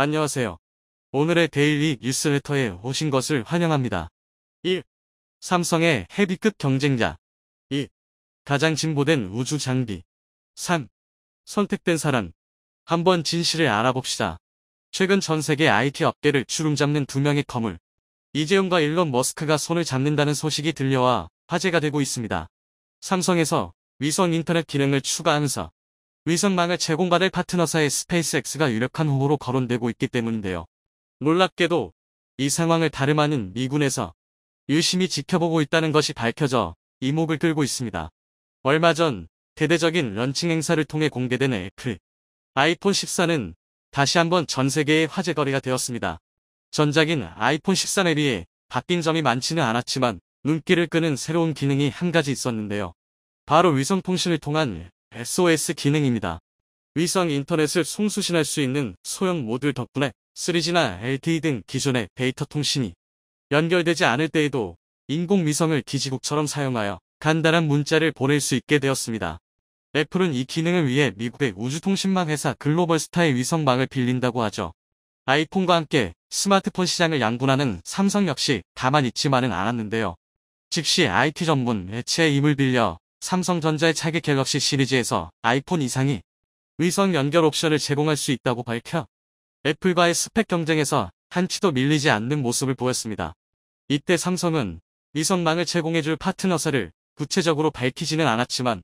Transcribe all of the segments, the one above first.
안녕하세요. 오늘의 데일리 뉴스레터에 오신 것을 환영합니다. 1. 삼성의 헤비급 경쟁자. 2. 가장 진보된 우주 장비. 3. 선택된 사람. 한번 진실을 알아봅시다. 최근 전 세계 IT 업계를 주름잡는 두 명의 거물. 이재용과 일론 머스크가 손을 잡는다는 소식이 들려와 화제가 되고 있습니다. 삼성에서 위성 인터넷 기능을 추가하면서 위성망을 제공받을 파트너사의 스페이스X가 유력한 후보로 거론되고 있기 때문인데요. 놀랍게도 이 상황을 다름 아닌 미군에서 유심히 지켜보고 있다는 것이 밝혀져 이목을 끌고 있습니다. 얼마 전 대대적인 런칭 행사를 통해 공개된 애플 아이폰 14는 다시 한번 전 세계의 화제거리가 되었습니다. 전작인 아이폰 13에 비해 바뀐 점이 많지는 않았지만 눈길을 끄는 새로운 기능이 한 가지 있었는데요. 바로 위성통신을 통한 SOS 기능입니다. 위성 인터넷을 송수신할 수 있는 소형 모듈 덕분에 3G나 LTE 등 기존의 데이터 통신이 연결되지 않을 때에도 인공위성을 기지국처럼 사용하여 간단한 문자를 보낼 수 있게 되었습니다. 애플은 이 기능을 위해 미국의 우주통신망 회사 글로벌스타의 위성망을 빌린다고 하죠. 아이폰과 함께 스마트폰 시장을 양분하는 삼성 역시 가만히 있지만은 않았는데요. 즉시 IT 전문 매체의 힘을 빌려 삼성전자의 차기 갤럭시 시리즈에서 아이폰 이상이 위성 연결 옵션을 제공할 수 있다고 밝혀 애플과의 스펙 경쟁에서 한치도 밀리지 않는 모습을 보였습니다. 이때 삼성은 위성망을 제공해줄 파트너사를 구체적으로 밝히지는 않았지만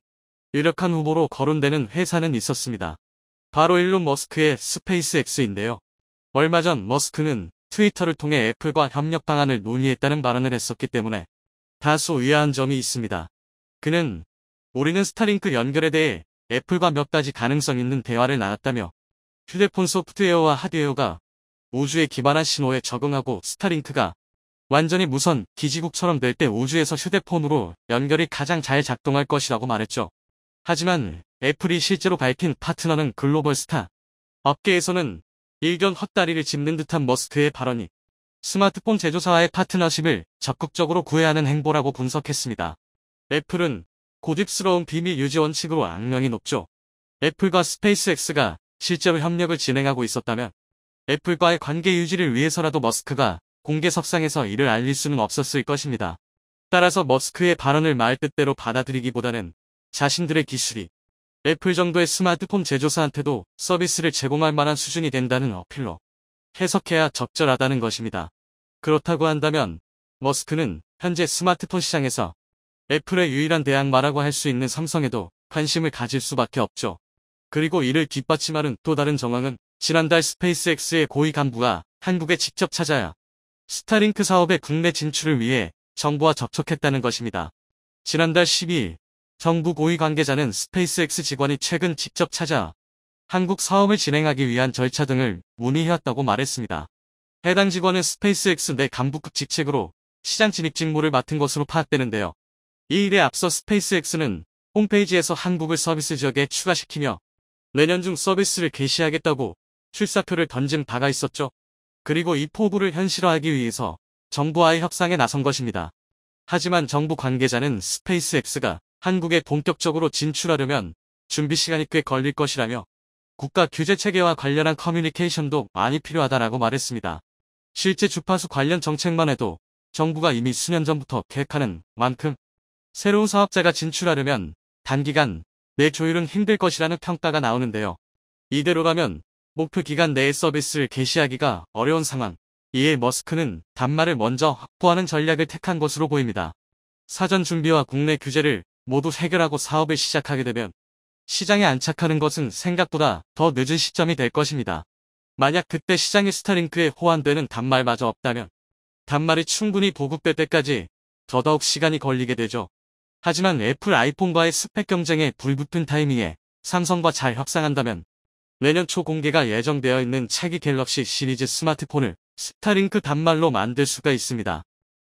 유력한 후보로 거론되는 회사는 있었습니다. 바로 일론 머스크의 스페이스X인데요. 얼마 전 머스크는 트위터를 통해 애플과 협력 방안을 논의했다는 발언을 했었기 때문에 다소 의아한 점이 있습니다. 그는 우리는 스타링크 연결에 대해 애플과 몇 가지 가능성 있는 대화를 나눴다며 휴대폰 소프트웨어와 하드웨어가 우주에 기반한 신호에 적응하고 스타링크가 완전히 무선 기지국처럼 될 때 우주에서 휴대폰으로 연결이 가장 잘 작동할 것이라고 말했죠. 하지만 애플이 실제로 밝힌 파트너는 글로벌스타. 업계에서는 일견 헛다리를 짚는 듯한 머스크의 발언이 스마트폰 제조사와의 파트너십을 적극적으로 구애하는 행보라고 분석했습니다. 애플은 고집스러운 비밀 유지 원칙으로 악명이 높죠. 애플과 스페이스X가 실제로 협력을 진행하고 있었다면 애플과의 관계 유지를 위해서라도 머스크가 공개석상에서 이를 알릴 수는 없었을 것입니다. 따라서 머스크의 발언을 말 뜻대로 받아들이기보다는 자신들의 기술이 애플 정도의 스마트폰 제조사한테도 서비스를 제공할 만한 수준이 된다는 어필로 해석해야 적절하다는 것입니다. 그렇다고 한다면 머스크는 현재 스마트폰 시장에서 애플의 유일한 대항마라고 할 수 있는 삼성에도 관심을 가질 수밖에 없죠. 그리고 이를 뒷받침하는 또 다른 정황은 지난달 스페이스X의 고위 간부가 한국에 직접 찾아야 스타링크 사업의 국내 진출을 위해 정부와 접촉했다는 것입니다. 지난달 12일 정부 고위 관계자는 스페이스X 직원이 최근 직접 찾아 한국 사업을 진행하기 위한 절차 등을 문의해왔다고 말했습니다. 해당 직원은 스페이스X 내 간부급 직책으로 시장 진입 직무를 맡은 것으로 파악되는데요. 이 일에 앞서 스페이스X는 홈페이지에서 한국을 서비스 지역에 추가시키며 내년 중 서비스를 개시하겠다고 출사표를 던진 바가 있었죠. 그리고 이 포부를 현실화하기 위해서 정부와의 협상에 나선 것입니다. 하지만 정부 관계자는 스페이스X가 한국에 본격적으로 진출하려면 준비 시간이 꽤 걸릴 것이라며 국가 규제 체계와 관련한 커뮤니케이션도 많이 필요하다라고 말했습니다. 실제 주파수 관련 정책만 해도 정부가 이미 수년 전부터 계획하는 만큼 새로운 사업자가 진출하려면 단기간 내 조율은 힘들 것이라는 평가가 나오는데요. 이대로라면 목표 기간 내에 서비스를 개시하기가 어려운 상황. 이에 머스크는 단말을 먼저 확보하는 전략을 택한 것으로 보입니다. 사전 준비와 국내 규제를 모두 해결하고 사업을 시작하게 되면 시장에 안착하는 것은 생각보다 더 늦은 시점이 될 것입니다. 만약 그때 시장에 스타링크에 호환되는 단말마저 없다면 단말이 충분히 보급될 때까지 더더욱 시간이 걸리게 되죠. 하지만 애플 아이폰과의 스펙 경쟁에 불붙은 타이밍에 삼성과 잘 협상한다면 내년 초 공개가 예정되어 있는 차기 갤럭시 시리즈 스마트폰을 스타링크 단말로 만들 수가 있습니다.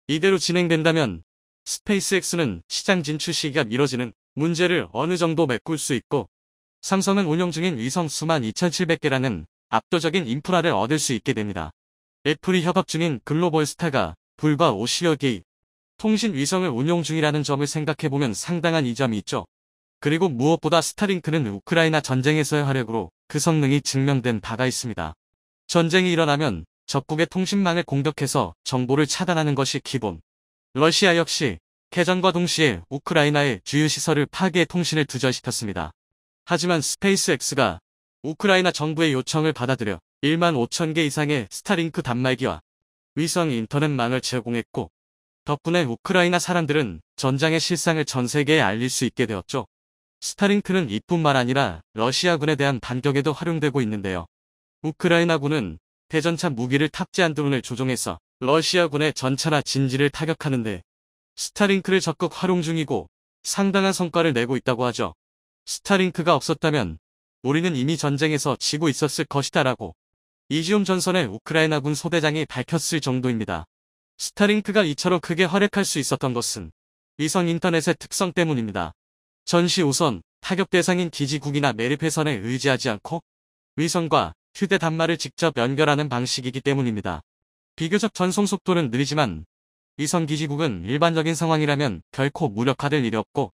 이대로 진행된다면 스페이스X는 시장 진출 시기가 미뤄지는 문제를 어느 정도 메꿀 수 있고 삼성은 운용 중인 위성 수만 2,700개라는 압도적인 인프라를 얻을 수 있게 됩니다. 애플이 협업 중인 글로벌스타가 불과 50여 개의 통신 위성을 운용 중이라는 점을 생각해보면 상당한 이점이 있죠. 그리고 무엇보다 스타링크는 우크라이나 전쟁에서의 활약으로 그 성능이 증명된 바가 있습니다. 전쟁이 일어나면 적국의 통신망을 공격해서 정보를 차단하는 것이 기본. 러시아 역시 개전과 동시에 우크라이나의 주요 시설을 파괴해 통신을 두절시켰습니다. 하지만 스페이스X가 우크라이나 정부의 요청을 받아들여 1만 5천 개 이상의 스타링크 단말기와 위성 인터넷망을 제공했고, 덕분에 우크라이나 사람들은 전장의 실상을 전 세계에 알릴 수 있게 되었죠. 스타링크는 이뿐만 아니라 러시아군에 대한 반격에도 활용되고 있는데요. 우크라이나군은 대전차 무기를 탑재한 드론을 조종해서 러시아군의 전차나 진지를 타격하는데 스타링크를 적극 활용 중이고 상당한 성과를 내고 있다고 하죠. 스타링크가 없었다면 우리는 이미 전쟁에서 지고 있었을 것이다라고 이지움 전선의 우크라이나군 소대장이 밝혔을 정도입니다. 스타링크가 이처럼 크게 활약할 수 있었던 것은 위성 인터넷의 특성 때문입니다. 전시 우선 타격 대상인 기지국이나 매립회선에 의지하지 않고 위성과 휴대 단말을 직접 연결하는 방식이기 때문입니다. 비교적 전송 속도는 느리지만 위성 기지국은 일반적인 상황이라면 결코 무력화될 일이 없고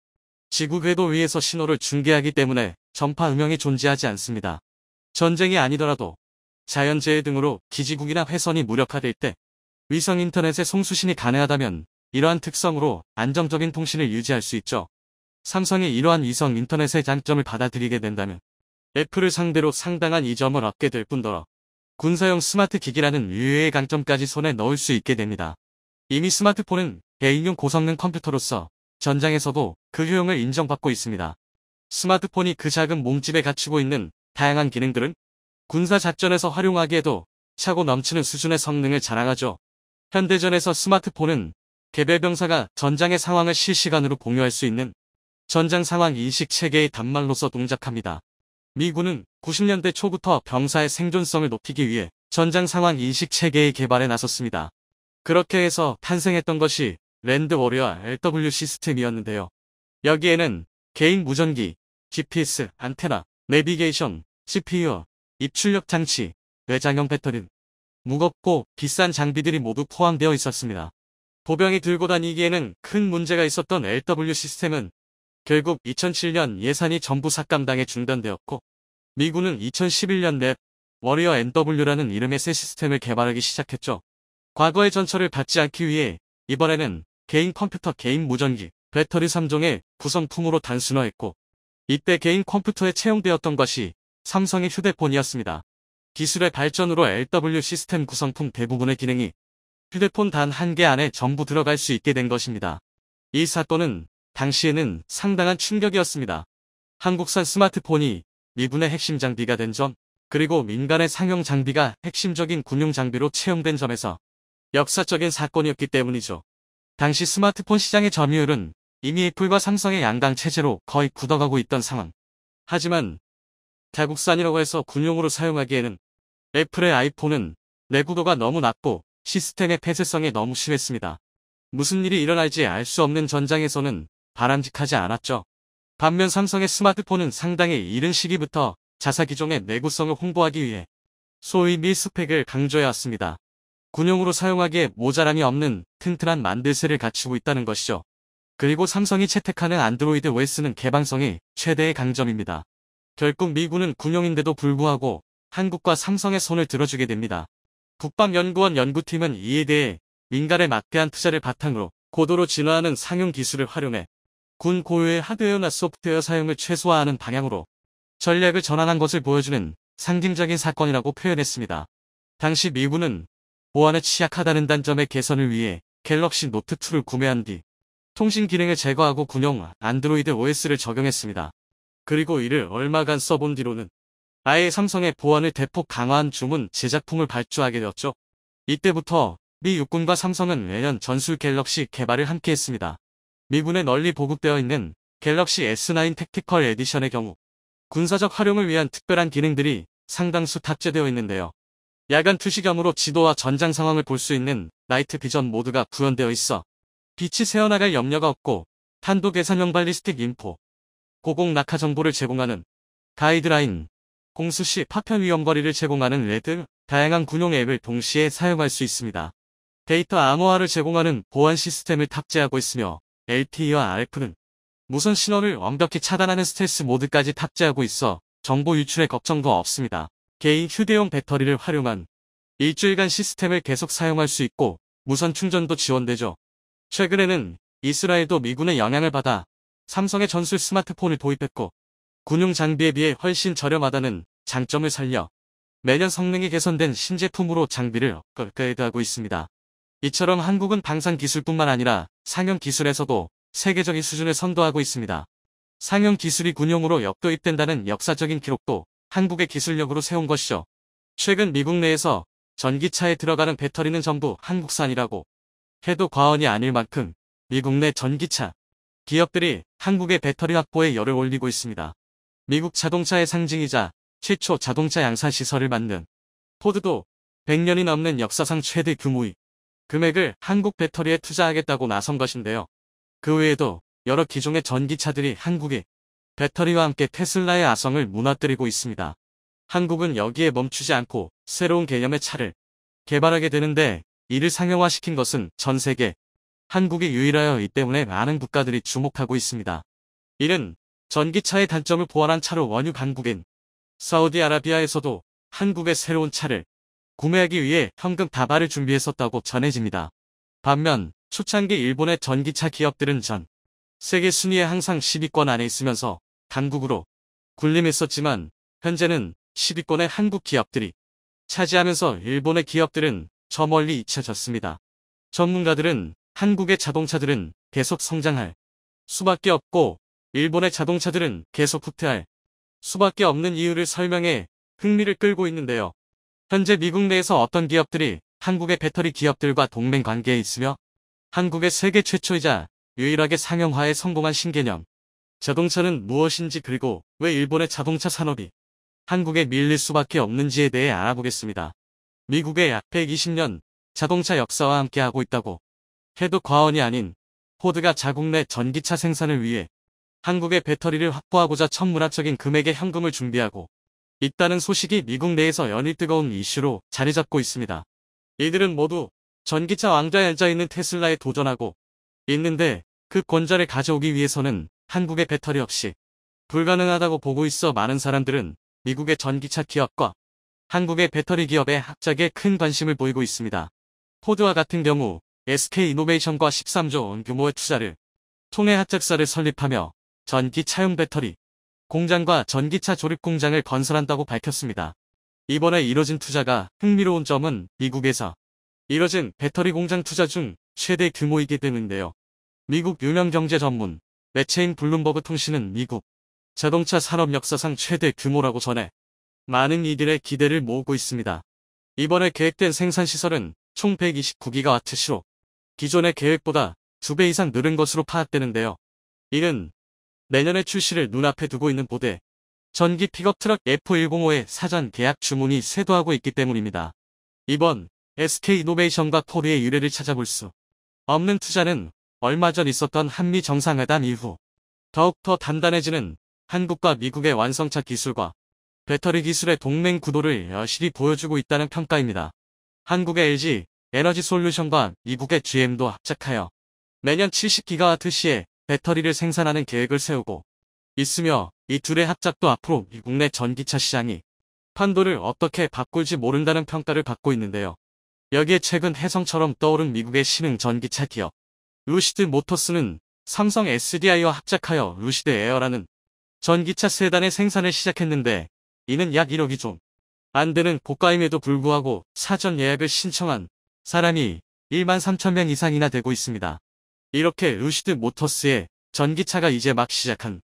지구 궤도 위에서 신호를 중계하기 때문에 전파 음영이 존재하지 않습니다. 전쟁이 아니더라도 자연재해 등으로 기지국이나 회선이 무력화될 때 위성 인터넷의 송수신이 가능하다면 이러한 특성으로 안정적인 통신을 유지할 수 있죠. 삼성이 이러한 위성 인터넷의 장점을 받아들이게 된다면 애플을 상대로 상당한 이점을 얻게 될 뿐더러 군사용 스마트 기기라는 유해의 강점까지 손에 넣을 수 있게 됩니다. 이미 스마트폰은 개인용 고성능 컴퓨터로서 전장에서도 그 효용을 인정받고 있습니다. 스마트폰이 그 작은 몸집에 갖추고 있는 다양한 기능들은 군사 작전에서 활용하기에도 차고 넘치는 수준의 성능을 자랑하죠. 현대전에서 스마트폰은 개별 병사가 전장의 상황을 실시간으로 공유할 수 있는 전장 상황 인식 체계의 단말로서 동작합니다. 미군은 90년대 초부터 병사의 생존성을 높이기 위해 전장 상황 인식 체계의 개발에 나섰습니다. 그렇게 해서 탄생했던 것이 랜드 워리어 LW 시스템이었는데요. 여기에는 개인 무전기, GPS, 안테나, 내비게이션, CPU, 입출력 장치, 외장형 배터리, 무겁고 비싼 장비들이 모두 포함되어 있었습니다. 보병이 들고 다니기에는 큰 문제가 있었던 LW 시스템은 결국 2007년 예산이 전부 삭감당해 중단되었고 미군은 2011년 랩 워리어 NW라는 이름의 새 시스템을 개발하기 시작했죠. 과거의 전철을 받지 않기 위해 이번에는 개인 컴퓨터, 개인 무전기, 배터리 3종의 구성품으로 단순화했고 이때 개인 컴퓨터에 채용되었던 것이 삼성의 휴대폰이었습니다. 기술의 발전으로 LW 시스템 구성품 대부분의 기능이 휴대폰 단 한 개 안에 전부 들어갈 수 있게 된 것입니다. 이 사건은 당시에는 상당한 충격이었습니다. 한국산 스마트폰이 미군의 핵심 장비가 된 점, 그리고 민간의 상용 장비가 핵심적인 군용 장비로 채용된 점에서 역사적인 사건이었기 때문이죠. 당시 스마트폰 시장의 점유율은 이미 애플과 삼성의 양강 체제로 거의 굳어가고 있던 상황. 하지만 자국산이라고 해서 군용으로 사용하기에는 애플의 아이폰은 내구도가 너무 낮고 시스템의 폐쇄성이 너무 심했습니다. 무슨 일이 일어날지 알 수 없는 전장에서는 바람직하지 않았죠. 반면 삼성의 스마트폰은 상당히 이른 시기부터 자사기종의 내구성을 홍보하기 위해 소위 밀스펙을 강조해왔습니다. 군용으로 사용하기에 모자람이 없는 튼튼한 만들새를 갖추고 있다는 것이죠. 그리고 삼성이 채택하는 안드로이드 OS는 개방성이 최대의 강점입니다. 결국 미군은 군용인데도 불구하고 한국과 삼성의 손을 들어주게 됩니다. 국방연구원 연구팀은 이에 대해 민간의 막대한 투자를 바탕으로 고도로 진화하는 상용 기술을 활용해 군 고유의 하드웨어나 소프트웨어 사용을 최소화하는 방향으로 전략을 전환한 것을 보여주는 상징적인 사건이라고 표현했습니다. 당시 미군은 보안에 취약하다는 단점의 개선을 위해 갤럭시 노트2를 구매한 뒤 통신 기능을 제거하고 군용 안드로이드 OS를 적용했습니다. 그리고 이를 얼마간 써본 뒤로는 아예 삼성의 보안을 대폭 강화한 주문 제작품을 발주하게 되었죠. 이때부터 미 육군과 삼성은 매년 전술 갤럭시 개발을 함께 했습니다. 미군에 널리 보급되어 있는 갤럭시 S9 택티컬 에디션의 경우 군사적 활용을 위한 특별한 기능들이 상당수 탑재되어 있는데요. 야간 투시경으로 지도와 전장 상황을 볼 수 있는 나이트 비전 모드가 구현되어 있어 빛이 새어나갈 염려가 없고 탄도 계산형 발리스틱 인포, 고공 낙하 정보를 제공하는 가이드라인, 공수시 파편 위험거리를 제공하는 레드, 다양한 군용 앱을 동시에 사용할 수 있습니다. 데이터 암호화를 제공하는 보안 시스템을 탑재하고 있으며 LTE와 RF는 무선 신호를 완벽히 차단하는 스텔스 모드까지 탑재하고 있어 정보 유출의 걱정도 없습니다. 개인 휴대용 배터리를 활용한 일주일간 시스템을 계속 사용할 수 있고 무선 충전도 지원되죠. 최근에는 이스라엘도 미군의 영향을 받아 삼성의 전술 스마트폰을 도입했고 군용 장비에 비해 훨씬 저렴하다는 장점을 살려 매년 성능이 개선된 신제품으로 장비를 업그레이드하고 있습니다. 이처럼 한국은 방산 기술뿐만 아니라 상용 기술에서도 세계적인 수준을 선도하고 있습니다. 상용 기술이 군용으로 역도입된다는 역사적인 기록도 한국의 기술력으로 세운 것이죠. 최근 미국 내에서 전기차에 들어가는 배터리는 전부 한국산이라고 해도 과언이 아닐 만큼 미국 내 전기차 기업들이 한국의 배터리 확보에 열을 올리고 있습니다. 미국 자동차의 상징이자 최초 자동차 양산 시설을 만든 포드도 100년이 넘는 역사상 최대 규모의 금액을 한국 배터리에 투자하겠다고 나선 것인데요. 그 외에도 여러 기종의 전기차들이 한국의 배터리와 함께 테슬라의 아성을 무너뜨리고 있습니다. 한국은 여기에 멈추지 않고 새로운 개념의 차를 개발하게 되는데 이를 상용화시킨 것은 전 세계 한국이 유일하여이기 때문에 많은 국가들이 주목하고 있습니다. 이는 전기차의 단점을 보완한 차로 원유 한국인 사우디아라비아에서도 한국의 새로운 차를 구매하기 위해 현금 다발을 준비했었다고 전해집니다. 반면 초창기 일본의 전기차 기업들은 전 세계 순위에 항상 10위권 안에 있으면서 강국으로 군림했었지만 현재는 10위권의 한국 기업들이 차지하면서 일본의 기업들은 저 멀리 잊혀졌습니다. 전문가들은 한국의 자동차들은 계속 성장할 수밖에 없고 일본의 자동차들은 계속 후퇴할 수밖에 없는 이유를 설명해 흥미를 끌고 있는데요. 현재 미국 내에서 어떤 기업들이 한국의 배터리 기업들과 동맹 관계에 있으며 한국의 세계 최초이자 유일하게 상용화에 성공한 신개념 자동차는 무엇인지 그리고 왜 일본의 자동차 산업이 한국에 밀릴 수밖에 없는지에 대해 알아보겠습니다. 미국의 약 120년 자동차 역사와 함께하고 있다고 해도 과언이 아닌 포드가 자국 내 전기차 생산을 위해 한국의 배터리를 확보하고자 천문학적인 금액의 현금을 준비하고 있다는 소식이 미국 내에서 연일 뜨거운 이슈로 자리 잡고 있습니다. 이들은 모두 전기차 왕좌에 앉아있는 테슬라에 도전하고 있는데 그 권좌를 가져오기 위해서는 한국의 배터리 없이 불가능하다고 보고 있어 많은 사람들은 미국의 전기차 기업과 한국의 배터리 기업에 합작에 큰 관심을 보이고 있습니다. 포드와 같은 경우 SK이노베이션과 13조 원 규모의 투자를 통해 합작사를 설립하며 전기차용 배터리 공장과 전기차 조립 공장을 건설한다고 밝혔습니다. 이번에 이뤄진 투자가 흥미로운 점은 미국에서 이뤄진 배터리 공장 투자 중 최대 규모이기 때문인데요. 미국 유명 경제 전문 매체인 블룸버그 통신은 미국 자동차 산업 역사상 최대 규모라고 전해 많은 이들의 기대를 모으고 있습니다. 이번에 계획된 생산시설은 총 129기가와트시로 기존의 계획보다 2배 이상 늘은 것으로 파악되는데요. 이는 내년에 출시를 눈앞에 두고 있는 보대 전기 픽업 트럭 F105의 사전 계약 주문이 쇄도하고 있기 때문입니다. 이번 SK이노베이션과 포르의 유래를 찾아볼 수 없는 투자는 얼마 전 있었던 한미 정상회담 이후 더욱더 단단해지는 한국과 미국의 완성차 기술과 배터리 기술의 동맹 구도를 여실히 보여주고 있다는 평가입니다. 한국의 LG 에너지솔루션과 미국의 GM도 합작하여 매년 70기가와트시의 배터리를 생산하는 계획을 세우고 있으며 이 둘의 합작도 앞으로 미국 내 전기차 시장이 판도를 어떻게 바꿀지 모른다는 평가를 받고 있는데요. 여기에 최근 혜성처럼 떠오른 미국의 신흥 전기차 기업 루시드 모터스는 삼성 SDI와 합작하여 루시드 에어라는 전기차 세단의 생산을 시작했는데 이는 약 1억이 좀 안 되는 고가임에도 불구하고 사전 예약을 신청한 사람이 13,000명 이상이나 되고 있습니다. 이렇게 루시드 모터스의 전기차가 이제 막 시작한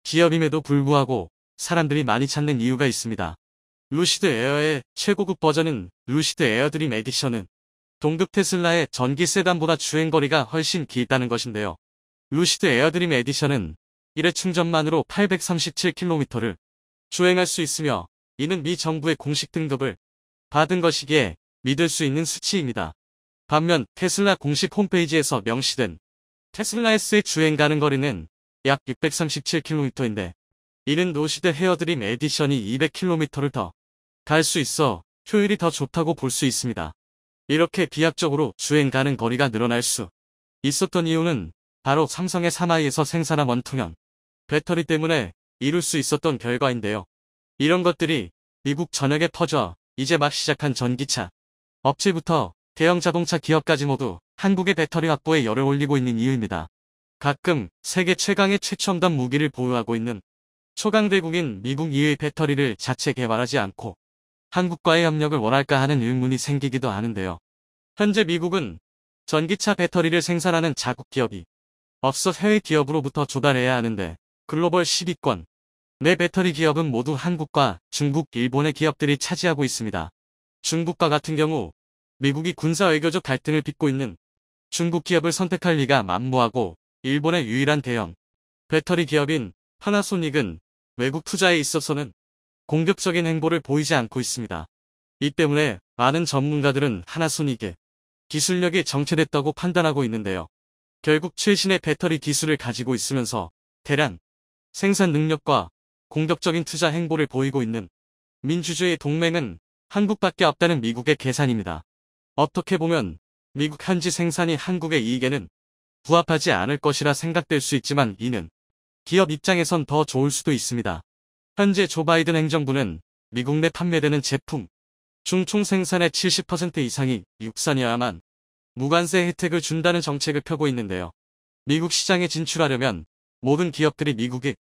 기업임에도 불구하고 사람들이 많이 찾는 이유가 있습니다. 루시드 에어의 최고급 버전인 루시드 에어드림 에디션은 동급 테슬라의 전기 세단보다 주행거리가 훨씬 길다는 것인데요. 루시드 에어드림 에디션은 1회 충전만으로 837km를 주행할 수 있으며 이는 미 정부의 공식 등급을 받은 것이기에 믿을 수 있는 수치입니다. 반면 테슬라 공식 홈페이지에서 명시된 테슬라 S의 주행 가능 거리는 약 637km인데 이는 루시드 에어드림 에디션이 200km를 더 갈 수 있어 효율이 더 좋다고 볼 수 있습니다. 이렇게 비약적으로 주행 가능 거리가 늘어날 수 있었던 이유는 바로 삼성의 사마이에서 생산한 원통형 배터리 때문에 이룰 수 있었던 결과인데요. 이런 것들이 미국 전역에 퍼져 이제 막 시작한 전기차 업체부터 대형 자동차 기업까지 모두 한국의 배터리 확보에 열을 올리고 있는 이유입니다. 가끔 세계 최강의 최첨단 무기를 보유하고 있는 초강대국인 미국 이의 배터리를 자체 개발하지 않고 한국과의 협력을 원할까 하는 의문이 생기기도 하는데요. 현재 미국은 전기차 배터리를 생산하는 자국 기업이 없어 해외 기업으로부터 조달해야 하는데 글로벌 10위권 내 배터리 기업은 모두 한국과 중국, 일본의 기업들이 차지하고 있습니다. 중국과 같은 경우 미국이 군사 외교적 갈등을 빚고 있는 중국 기업을 선택할 리가 만무하고 일본의 유일한 대형 배터리 기업인 파나소닉은 외국 투자에 있어서는 공격적인 행보를 보이지 않고 있습니다. 이 때문에 많은 전문가들은 파나소닉의 기술력이 정체됐다고 판단하고 있는데요. 결국 최신의 배터리 기술을 가지고 있으면서 대량 생산 능력과 공격적인 투자 행보를 보이고 있는 민주주의 동맹은 한국밖에 없다는 미국의 계산입니다. 어떻게 보면 미국 현지 생산이 한국의 이익에는 부합하지 않을 것이라 생각될 수 있지만 이는 기업 입장에선 더 좋을 수도 있습니다. 현재 조 바이든 행정부는 미국 내 판매되는 제품 중 총 생산의 70% 이상이 육산이어야만 무관세 혜택을 준다는 정책을 펴고 있는데요. 미국 시장에 진출하려면 모든 기업들이 미국에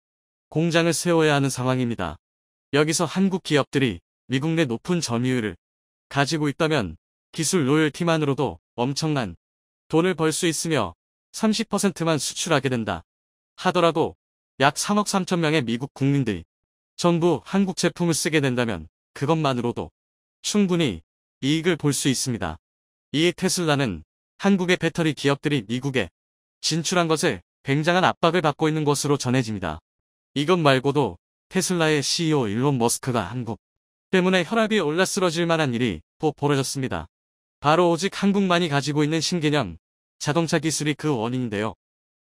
공장을 세워야 하는 상황입니다. 여기서 한국 기업들이 미국 내 높은 점유율을 가지고 있다면 기술 로열티만으로도 엄청난 돈을 벌 수 있으며 30%만 수출하게 된다 하더라도 약 3억 3천 명의 미국 국민들이 전부 한국 제품을 쓰게 된다면 그것만으로도 충분히 이익을 볼 수 있습니다. 이에 테슬라는 한국의 배터리 기업들이 미국에 진출한 것에 굉장한 압박을 받고 있는 것으로 전해집니다. 이것 말고도 테슬라의 CEO 일론 머스크가 한국 때문에 혈압이 올라 쓰러질 만한 일이 또 벌어졌습니다. 바로 오직 한국만이 가지고 있는 신개념 자동차 기술이 그 원인인데요.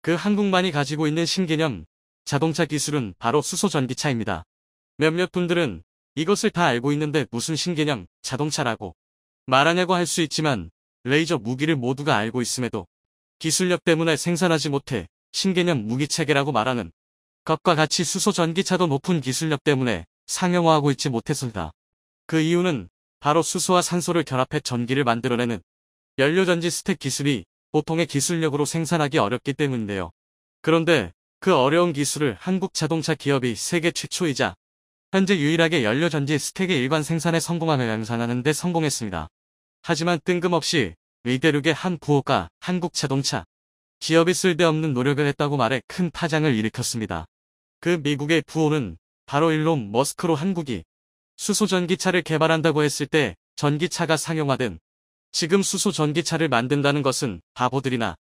그 한국만이 가지고 있는 신개념 자동차 기술은 바로 수소 전기차입니다. 몇몇 분들은 이것을 다 알고 있는데 무슨 신개념 자동차라고 말하냐고 할 수 있지만 레이저 무기를 모두가 알고 있음에도 기술력 때문에 생산하지 못해 신개념 무기체계라고 말하는 것과 같이 수소 전기차도 높은 기술력 때문에 상용화하고 있지 못해서다. 그 이유는 바로 수소와 산소를 결합해 전기를 만들어내는 연료전지 스택 기술이 보통의 기술력으로 생산하기 어렵기 때문인데요. 그런데 그 어려운 기술을 한국 자동차 기업이 세계 최초이자 현재 유일하게 연료전지 스택의 일반 생산에 성공함을 양산하는 데 성공했습니다. 하지만 뜬금없이 의대륙의 한 부호가 한국 자동차 기업이 쓸데없는 노력을 했다고 말해 큰 파장을 일으켰습니다. 그 미국의 부호는 바로 일론 머스크로 한국이 수소 전기차를 개발한다고 했을 때 전기차가 상용화된 지금 수소 전기차를 만든다는 것은 바보들이나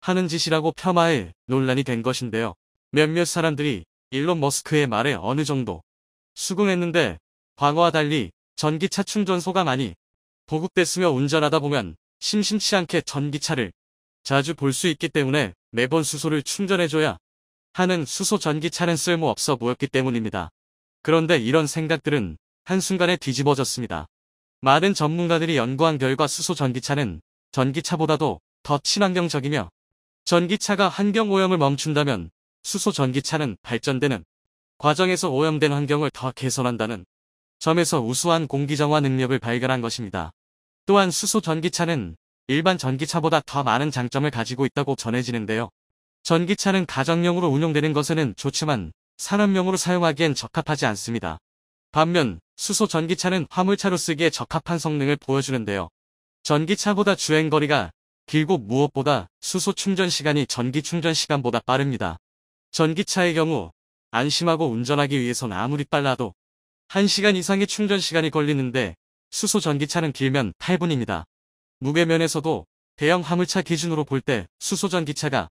하는 짓이라고 폄하해 논란이 된 것인데요. 몇몇 사람들이 일론 머스크의 말에 어느 정도 수긍했는데 과거와 달리 전기차 충전소가 많이 보급됐으며 운전하다 보면 심심치 않게 전기차를 자주 볼 수 있기 때문에 매번 수소를 충전해줘야 하는 수소 전기차는 쓸모없어 보였기 때문입니다. 그런데 이런 생각들은 한순간에 뒤집어졌습니다. 많은 전문가들이 연구한 결과 수소 전기차는 전기차보다도 더 친환경적이며 전기차가 환경오염을 멈춘다면 수소 전기차는 발전되는 과정에서 오염된 환경을 더 개선한다는 점에서 우수한 공기정화 능력을 발견한 것입니다. 또한 수소 전기차는 일반 전기차보다 더 많은 장점을 가지고 있다고 전해지는데요. 전기차는 가정용으로 운용되는 것에는 좋지만 산업용으로 사용하기엔 적합하지 않습니다. 반면 수소 전기차는 화물차로 쓰기에 적합한 성능을 보여주는데요. 전기차보다 주행거리가 길고 무엇보다 수소 충전 시간이 전기 충전 시간보다 빠릅니다. 전기차의 경우 안심하고 운전하기 위해선 아무리 빨라도 1시간 이상의 충전 시간이 걸리는데 수소 전기차는 길면 8분입니다. 무게면에서도 대형 화물차 기준으로 볼 때 수소 전기차가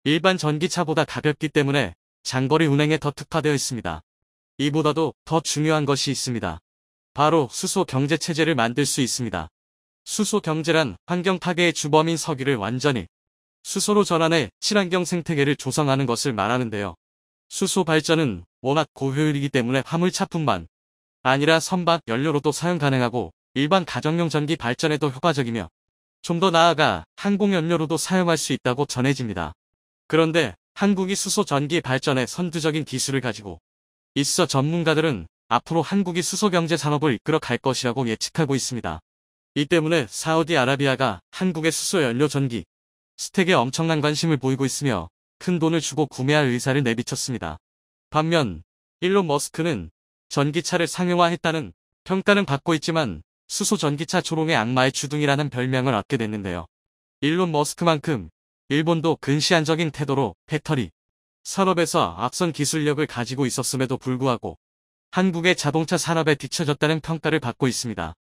일반 전기차보다 가볍기 때문에 장거리 운행에 더 특화되어 있습니다. 이보다도 더 중요한 것이 있습니다. 바로 수소 경제 체제를 만들 수 있습니다. 수소 경제란 환경 파괴의 주범인 석유를 완전히 수소로 전환해 친환경 생태계를 조성하는 것을 말하는데요. 수소 발전은 워낙 고효율이기 때문에 화물차뿐만 아니라 선박 연료로도 사용 가능하고 일반 가정용 전기 발전에도 효과적이며 좀 더 나아가 항공연료로도 사용할 수 있다고 전해집니다. 그런데 한국이 수소 전기 발전에 선두적인 기술을 가지고 있어 전문가들은 앞으로 한국이 수소 경제 산업을 이끌어 갈 것이라고 예측하고 있습니다. 이 때문에 사우디아라비아가 한국의 수소연료 전기 스택에 엄청난 관심을 보이고 있으며 큰 돈을 주고 구매할 의사를 내비쳤습니다. 반면 일론 머스크는 전기차를 상용화했다는 평가는 받고 있지만 수소 전기차 조롱의 악마의 주둥이라는 별명을 얻게 됐는데요. 일론 머스크만큼 일본도 근시안적인 태도로 배터리 산업에서 앞선 기술력을 가지고 있었음에도 불구하고 한국의 자동차 산업에 뒤처졌다는 평가를 받고 있습니다.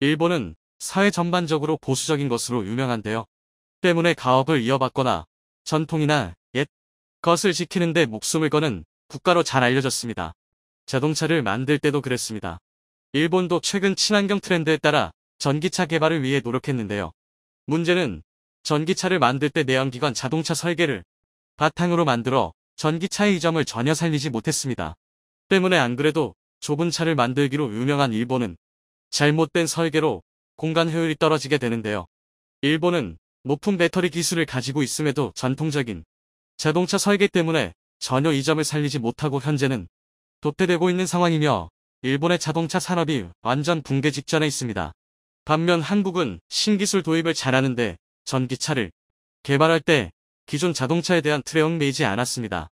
일본은 사회 전반적으로 보수적인 것으로 유명한데요. 때문에 가업을 이어받거나 전통이나 옛 것을 지키는데 목숨을 거는 국가로 잘 알려졌습니다. 자동차를 만들 때도 그랬습니다. 일본도 최근 친환경 트렌드에 따라 전기차 개발을 위해 노력했는데요. 문제는 전기차를 만들 때 내연기관 자동차 설계를 바탕으로 만들어 전기차의 이점을 전혀 살리지 못했습니다. 때문에 안 그래도 좁은 차를 만들기로 유명한 일본은 잘못된 설계로 공간 효율이 떨어지게 되는데요. 일본은 높은 배터리 기술을 가지고 있음에도 전통적인 자동차 설계 때문에 전혀 이점을 살리지 못하고 현재는 도태되고 있는 상황이며 일본의 자동차 산업이 완전 붕괴 직전에 있습니다. 반면 한국은 신기술 도입을 잘하는데 전기차를 개발할 때 기존 자동차에 대한 틀에 얽매이지 않았습니다.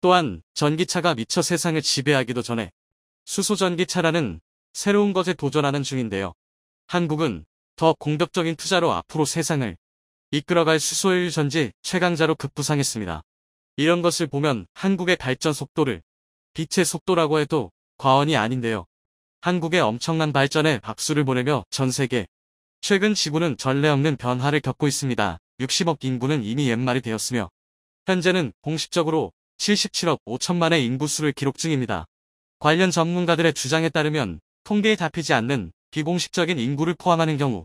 또한 전기차가 미처 세상을 지배하기도 전에 수소 전기차라는 새로운 것에 도전하는 중인데요. 한국은 더 공격적인 투자로 앞으로 세상을 이끌어갈 수소율 전지 최강자로 급부상했습니다. 이런 것을 보면 한국의 발전 속도를 빛의 속도라고 해도 과언이 아닌데요. 한국의 엄청난 발전에 박수를 보내며 전 세계 최근 지구는 전례 없는 변화를 겪고 있습니다. 60억 인구는 이미 옛말이 되었으며 현재는 공식적으로 77억 5천만의 인구수를 기록 중입니다. 관련 전문가들의 주장에 따르면 통계에 잡히지 않는 비공식적인 인구를 포함하는 경우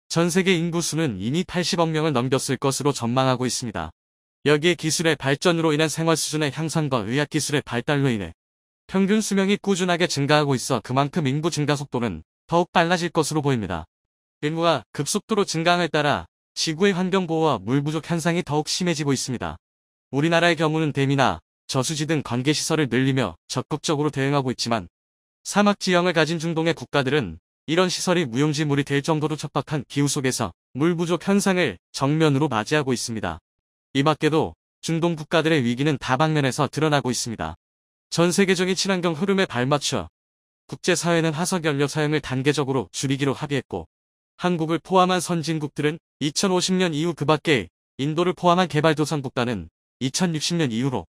전 세계 인구수는 이미 80억 명을 넘겼을 것으로 전망하고 있습니다. 여기에 기술의 발전으로 인한 생활 수준의 향상과 의학기술의 발달로 인해 평균 수명이 꾸준하게 증가하고 있어 그만큼 인구 증가 속도는 더욱 빨라질 것으로 보입니다. 인구가 급속도로 증가함에 따라 지구의 환경보호와 물 부족 현상이 더욱 심해지고 있습니다. 우리나라의 경우는 댐이나 저수지 등 관계시설을 늘리며 적극적으로 대응하고 있지만 사막 지형을 가진 중동의 국가들은 이런 시설이 무용지물이 될 정도로 척박한 기후 속에서 물 부족 현상을 정면으로 맞이하고 있습니다. 이 밖에도 중동 국가들의 위기는 다방면에서 드러나고 있습니다. 전 세계적인 친환경 흐름에 발맞춰 국제사회는 화석연료 사용을 단계적으로 줄이기로 합의했고 한국을 포함한 선진국들은 2050년 이후 그 밖에 인도를 포함한 개발도상 국가는 2060년 이후로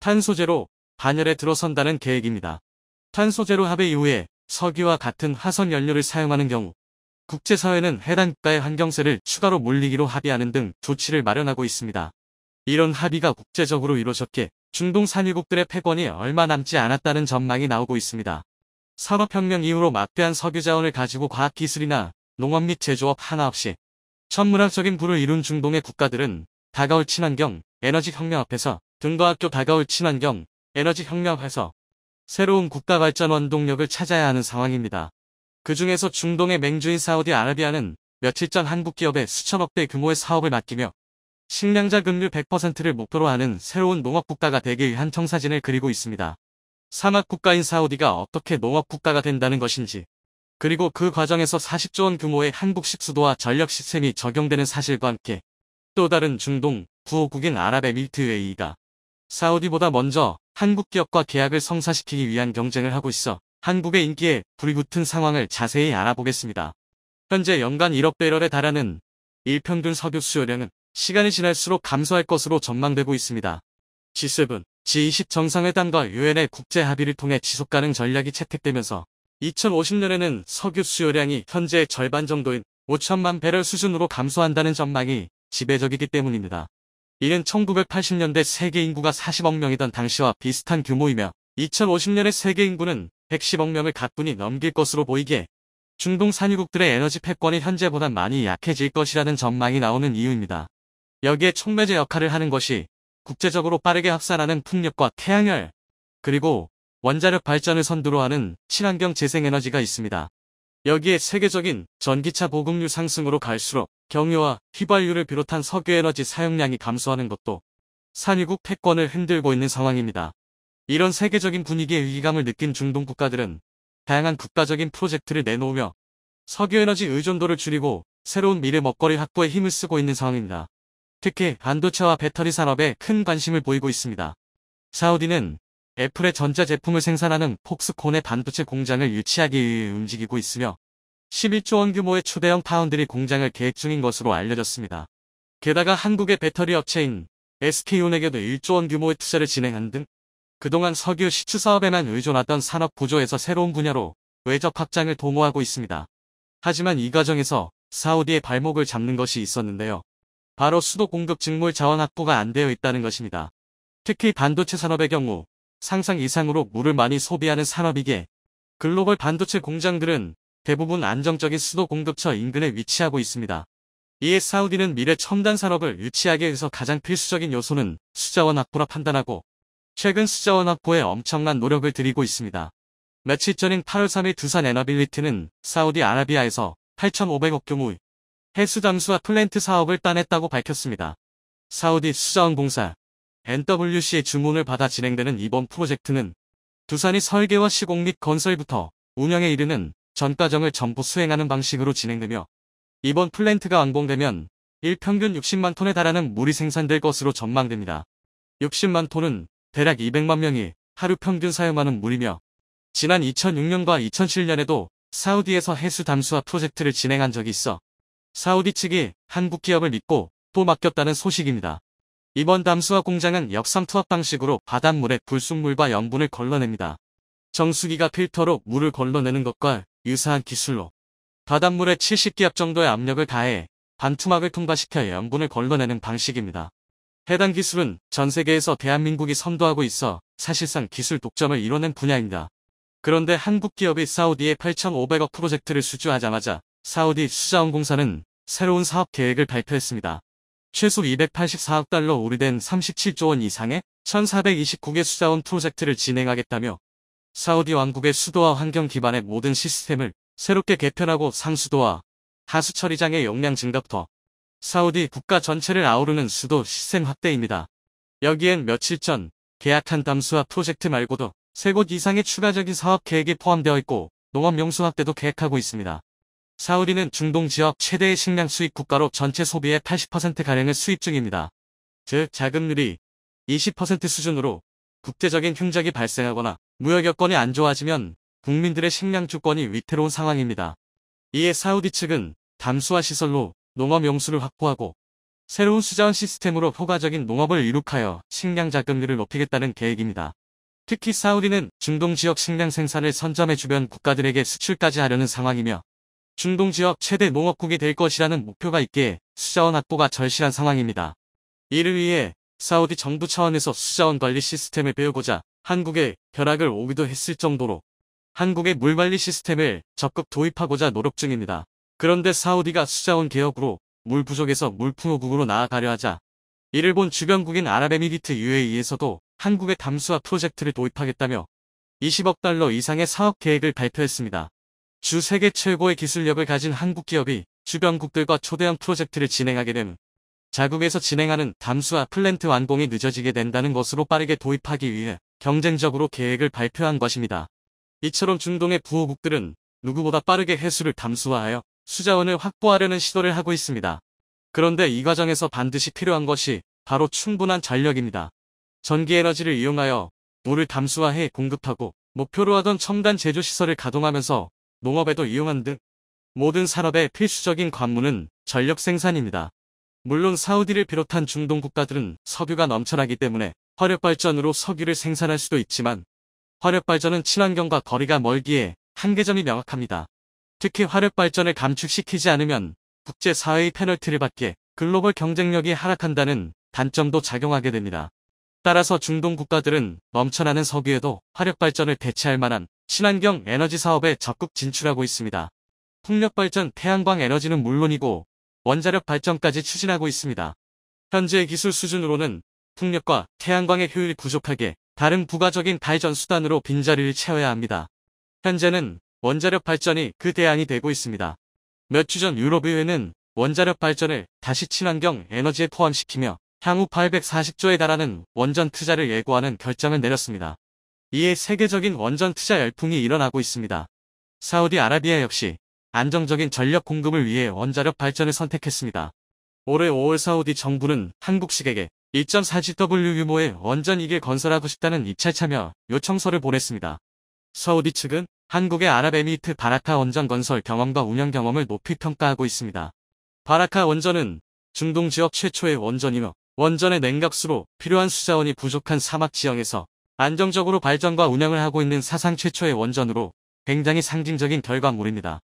탄소제로 반열에 들어선다는 계획입니다. 탄소제로 합의 이후에 석유와 같은 화석연료를 사용하는 경우 국제사회는 해당 국가의 환경세를 추가로 물리기로 합의하는 등 조치를 마련하고 있습니다. 이런 합의가 국제적으로 이루어졌기에 중동 산유국들의 패권이 얼마 남지 않았다는 전망이 나오고 있습니다. 산업혁명 이후로 막대한 석유 자원을 가지고 과학기술이나 농업 및 제조업 하나 없이 천문학적인 부를 이룬 중동의 국가들은 다가올 친환경 에너지 혁명 앞에서 등과 학교 다가올 친환경 에너지 혁명 앞에서 새로운 국가 발전 원동력을 찾아야 하는 상황입니다. 그 중에서 중동의 맹주인 사우디아라비아는 며칠 전 한국 기업에 수천억대 규모의 사업을 맡기며 식량자 급류 100%를 목표로 하는 새로운 농업국가가 되기 위한 청사진을 그리고 있습니다. 사막국가인 사우디가 어떻게 농업국가가 된다는 것인지 그리고 그 과정에서 40조 원 규모의 한국식 수도와 전력 시스템이 적용되는 사실과 함께 또 다른 중동 구호국인 아랍에미리트 UAE가 사우디보다 먼저 한국 기업과 계약을 성사시키기 위한 경쟁을 하고 있어 한국의 인기에 불이 붙은 상황을 자세히 알아보겠습니다. 현재 연간 1억 배럴에 달하는 일평균 석유 수요량은 시간이 지날수록 감소할 것으로 전망되고 있습니다. G7, G20 정상회담과 유엔의 국제 합의를 통해 지속가능 전략이 채택되면서 2050년에는 석유 수요량이 현재의 절반 정도인 5천만 배럴 수준으로 감소한다는 전망이 지배적이기 때문입니다. 이는 1980년대 세계 인구가 40억 명이던 당시와 비슷한 규모이며 2050년의 세계 인구는 110억 명을 가뿐히 넘길 것으로 보이기에 중동 산유국들의 에너지 패권이 현재보단 많이 약해질 것이라는 전망이 나오는 이유입니다. 여기에 촉매제 역할을 하는 것이 국제적으로 빠르게 확산하는 풍력과 태양열, 그리고 원자력 발전을 선두로 하는 친환경 재생에너지가 있습니다. 여기에 세계적인 전기차 보급률 상승으로 갈수록 경유와 휘발유를 비롯한 석유에너지 사용량이 감소하는 것도 산유국 패권을 흔들고 있는 상황입니다. 이런 세계적인 분위기의 위기감을 느낀 중동 국가들은 다양한 국가적인 프로젝트를 내놓으며 석유에너지 의존도를 줄이고 새로운 미래 먹거리 확보에 힘을 쓰고 있는 상황입니다. 특히 반도체와 배터리 산업에 큰 관심을 보이고 있습니다. 사우디는 애플의 전자제품을 생산하는 폭스콘의 반도체 공장을 유치하기 위해 움직이고 있으며 11조 원 규모의 초대형 파운드리 공장을 계획 중인 것으로 알려졌습니다. 게다가 한국의 배터리 업체인 SK온에게도 1조 원 규모의 투자를 진행한 등 그동안 석유 시추 사업에만 의존하던 산업 구조에서 새로운 분야로 외적 확장을 도모하고 있습니다. 하지만 이 과정에서 사우디의 발목을 잡는 것이 있었는데요. 바로 수도 공급 직물 자원 확보가 안 되어 있다는 것입니다. 특히 반도체 산업의 경우 상상 이상으로 물을 많이 소비하는 산업이기에 글로벌 반도체 공장들은 대부분 안정적인 수도 공급처 인근에 위치하고 있습니다. 이에 사우디는 미래 첨단 산업을 유치하기 위해서 가장 필수적인 요소는 수자원 확보라 판단하고 최근 수자원 확보에 엄청난 노력을 들이고 있습니다. 며칠 전인 8월 3일 두산 에너빌리티는 사우디아라비아에서 8,500억 규모의 해수 잠수화 플랜트 사업을 따냈다고 밝혔습니다. 사우디 수자원공사 NWC의 주문을 받아 진행되는 이번 프로젝트는 두산이 설계와 시공 및 건설부터 운영에 이르는 전 과정을 전부 수행하는 방식으로 진행되며 이번 플랜트가 완공되면 일평균 60만 톤에 달하는 물이 생산될 것으로 전망됩니다. 60만 톤은 대략 200만 명이 하루 평균 사용하는 물이며 지난 2006년과 2007년에도 사우디에서 해수 담수화 프로젝트를 진행한 적이 있어 사우디 측이 한국 기업을 믿고 또 맡겼다는 소식입니다. 이번 담수화 공장은 역삼 투합 방식으로 바닷물에 불순물과 염분을 걸러냅니다. 정수기가 필터로 물을 걸러내는 것과 유사한 기술로 바닷물에 70기압 정도의 압력을 가해 반투막을 통과시켜 염분을 걸러내는 방식입니다. 해당 기술은 전 세계에서 대한민국이 선도하고 있어 사실상 기술 독점을 이뤄낸 분야입니다. 그런데 한국 기업이 사우디에 8,500억 프로젝트를 수주하자마자 사우디 수자원공사는 새로운 사업 계획을 발표했습니다. 최소 284억 달러 우리된 37조 원 이상의 1,429개 수자원 프로젝트를 진행하겠다며 사우디 왕국의 수도와 환경 기반의 모든 시스템을 새롭게 개편하고 상수도와 하수 처리장의 용량 증가부터 사우디 국가 전체를 아우르는 수도 시스템 확대입니다. 여기엔 며칠 전 계약한 담수화 프로젝트 말고도 3곳 이상의 추가적인 사업 계획이 포함되어 있고 농업 용수 확대도 계획하고 있습니다. 사우디는 중동 지역 최대의 식량 수입 국가로 전체 소비의 80%가량을 수입 중입니다. 즉 자금률이 20% 수준으로 국제적인 흉작이 발생하거나 무역 여건이 안 좋아지면 국민들의 식량 주권이 위태로운 상황입니다. 이에 사우디 측은 담수화 시설로 농업 용수를 확보하고 새로운 수자원 시스템으로 효과적인 농업을 이룩하여 식량 자금률을 높이겠다는 계획입니다. 특히 사우디는 중동 지역 식량 생산을 선점해 주변 국가들에게 수출까지 하려는 상황이며 중동 지역 최대 농업국이 될 것이라는 목표가 있기에 수자원 확보가 절실한 상황입니다. 이를 위해 사우디 정부 차원에서 수자원 관리 시스템을 배우고자 한국에 벼락을 오기도 했을 정도로 한국의 물관리 시스템을 적극 도입하고자 노력 중입니다. 그런데 사우디가 수자원 개혁으로 물 부족에서 물풍요국으로 나아가려 하자 이를 본 주변국인 아랍에미리트 UAE에서도 한국의 담수화 프로젝트를 도입하겠다며 20억 달러 이상의 사업 계획을 발표했습니다. 주 세계 최고의 기술력을 가진 한국 기업이 주변국들과 초대형 프로젝트를 진행하게 되면 자국에서 진행하는 담수화 플랜트 완공이 늦어지게 된다는 것으로 빠르게 도입하기 위해 경쟁적으로 계획을 발표한 것입니다. 이처럼 중동의 부호국들은 누구보다 빠르게 해수를 담수화하여 수자원을 확보하려는 시도를 하고 있습니다. 그런데 이 과정에서 반드시 필요한 것이 바로 충분한 전력입니다. 전기에너지를 이용하여 물을 담수화해 공급하고 목표로 하던 첨단 제조시설을 가동하면서 농업에도 이용한 등 모든 산업의 필수적인 관문은 전력 생산입니다. 물론 사우디를 비롯한 중동 국가들은 석유가 넘쳐나기 때문에 화력발전으로 석유를 생산할 수도 있지만 화력발전은 친환경과 거리가 멀기에 한계점이 명확합니다. 특히 화력발전을 감축시키지 않으면 국제사회의 페널티를 받게 글로벌 경쟁력이 하락한다는 단점도 작용하게 됩니다. 따라서 중동 국가들은 넘쳐나는 석유에도 화력발전을 대체할 만한 친환경 에너지 사업에 적극 진출하고 있습니다. 풍력발전, 태양광 에너지는 물론이고 원자력 발전까지 추진하고 있습니다. 현재 기술 수준으로는 풍력과 태양광의 효율이 부족하게 다른 부가적인 발전 수단으로 빈자리를 채워야 합니다. 현재는 원자력 발전이 그 대안이 되고 있습니다. 몇 주 전 유럽의회는 원자력 발전을 다시 친환경 에너지에 포함시키며 향후 840조에 달하는 원전 투자를 예고하는 결정을 내렸습니다. 이에 세계적인 원전 투자 열풍이 일어나고 있습니다. 사우디아라비아 역시 안정적인 전력 공급을 위해 원자력 발전을 선택했습니다. 올해 5월 사우디 정부는 한국식에게 1.4GW 규모의 원전 2개 건설하고 싶다는 입찰 참여 요청서를 보냈습니다. 사우디 측은 한국의 아랍에미리트 바라카 원전 건설 경험과 운영 경험을 높이 평가하고 있습니다. 바라카 원전은 중동 지역 최초의 원전이며 원전의 냉각수로 필요한 수자원이 부족한 사막 지형에서 안정적으로 발전과 운영을 하고 있는 사상 최초의 원전으로 굉장히 상징적인 결과물입니다.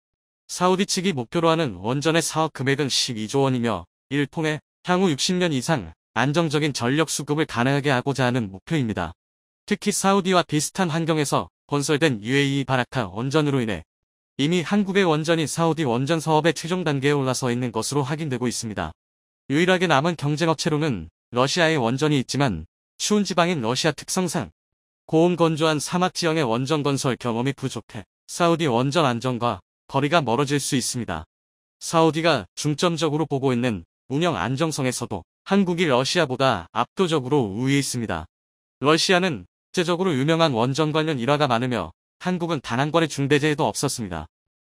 사우디 측이 목표로 하는 원전의 사업 금액은 12조 원이며 이를 통해 향후 60년 이상 안정적인 전력 수급을 가능하게 하고자 하는 목표입니다. 특히 사우디와 비슷한 환경에서 건설된 UAE 바라카 원전으로 인해 이미 한국의 원전이 사우디 원전 사업의 최종 단계에 올라서 있는 것으로 확인되고 있습니다. 유일하게 남은 경쟁업체로는 러시아의 원전이 있지만 추운 지방인 러시아 특성상 고온 건조한 사막 지형의 원전 건설 경험이 부족해 사우디 원전 안전과 거리가 멀어질 수 있습니다. 사우디가 중점적으로 보고 있는 운영 안정성에서도 한국이 러시아보다 압도적으로 우위에 있습니다. 러시아는 국제적으로 유명한 원전 관련 일화가 많으며 한국은 단 한 건의 중대재해도 없었습니다.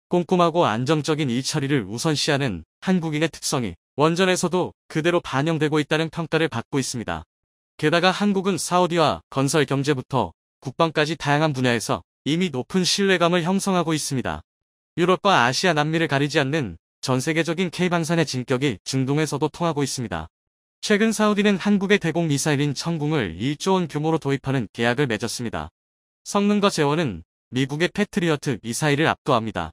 꼼꼼하고 안정적인 일처리를 우선시하는 한국인의 특성이 원전에서도 그대로 반영되고 있다는 평가를 받고 있습니다. 게다가 한국은 사우디와 건설 경제부터 국방까지 다양한 분야에서 이미 높은 신뢰감을 형성하고 있습니다. 유럽과 아시아 남미를 가리지 않는 전 세계적인 K방산의 진격이 중동에서도 통하고 있습니다. 최근 사우디는 한국의 대공 미사일인 천궁을 1조 원 규모로 도입하는 계약을 맺었습니다. 성능과 재원은 미국의 패트리어트 미사일을 압도합니다.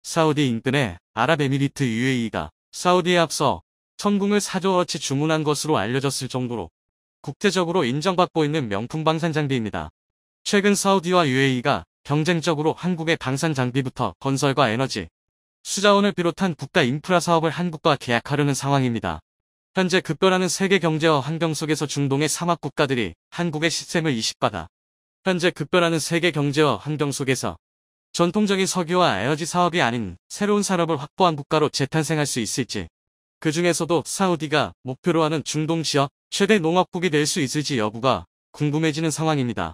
사우디 인근의 아랍에미리트 UAE가 사우디에 앞서 천궁을 4조 원어치 주문한 것으로 알려졌을 정도로 국제적으로 인정받고 있는 명품 방산 장비입니다. 최근 사우디와 UAE가 경쟁적으로 한국의 방산 장비부터 건설과 에너지, 수자원을 비롯한 국가 인프라 사업을 한국과 계약하려는 상황입니다. 현재 급변하는 세계 경제와 환경 속에서 중동의 사막 국가들이 한국의 시스템을 이식받아 현재 급변하는 세계 경제와 환경 속에서 전통적인 석유와 에너지 사업이 아닌 새로운 산업을 확보한 국가로 재탄생할 수 있을지, 그 중에서도 사우디가 목표로 하는 중동 지역 최대 농업국이 될 수 있을지 여부가 궁금해지는 상황입니다.